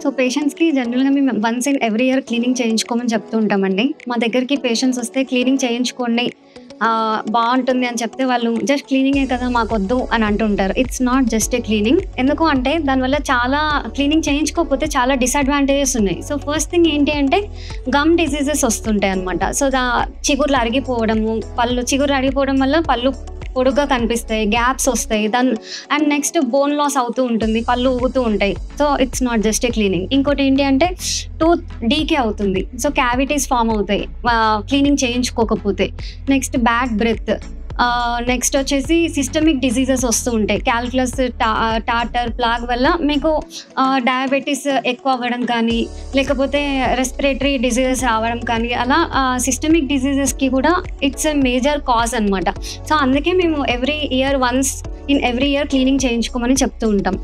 So, పేషెంట్స్‌కి జనరల్‌గా మేము once in every year cleaning చేయించుకోమని చెప్తూ ఉంటామండి. మా దగ్గరికి పేషెంట్స్ వస్తే క్లీనింగ్ చేయించుకోండి బావుంటుంది అని చెప్తే వాళ్ళు జస్ట్ క్లీనింగే కదా మాకొద్దు అని అంటుంటారు. It's not just a cleaning. ఎందుకు అంటే దానివల్ల చాలా క్లీనింగ్ చేయించుకోకపోతే చాలా డిసడ్వాంటేజెస్ ఉన్నాయి. సో, ఫస్ట్ థింగ్ ఏంటి అంటే గమ్ డిసీజెస్ వస్తుంటాయన్నమాట. సో, చిగుర్లు అరిగిపోవడము, చిగుర్లు అరిగిపోవడం వల్ల పళ్ళు పొడుగ్గా కనిపిస్తాయి, గ్యాప్స్ వస్తాయి. అండ్ నెక్స్ట్ బోన్ లాస్ అవుతూ ఉంటుంది, పళ్ళు ఊగుతూ ఉంటాయి. So, it's not just a cleaning. ఇంకోటి ఏంటి అంటే టూత్ డీకే అవుతుంది. సో, క్యావిటీస్ ఫార్మ్ అవుతాయి క్లీనింగ్ చేయించుకోకపోతే. Next bad breath. నెక్స్ట్ వచ్చేసి సిస్టమిక్ డిసీజెస్ వస్తూ ఉంటాయి. క్యాల్కులస్, టాటర్, ప్లాగ్ వల్ల మీకు డయాబెటీస్ ఎక్కువ అవ్వడం కానీ, లేకపోతే రెస్పిరేటరీ డిసీజెస్ రావడం కానీ, అలా సిస్టమిక్ డిసీజెస్కి కూడా ఇట్స్ ఎ మేజర్ కాజ్ అనమాట. సో, అందుకే మేము once in every year cleaning చేయించుకోమని చెప్తూ ఉంటాం.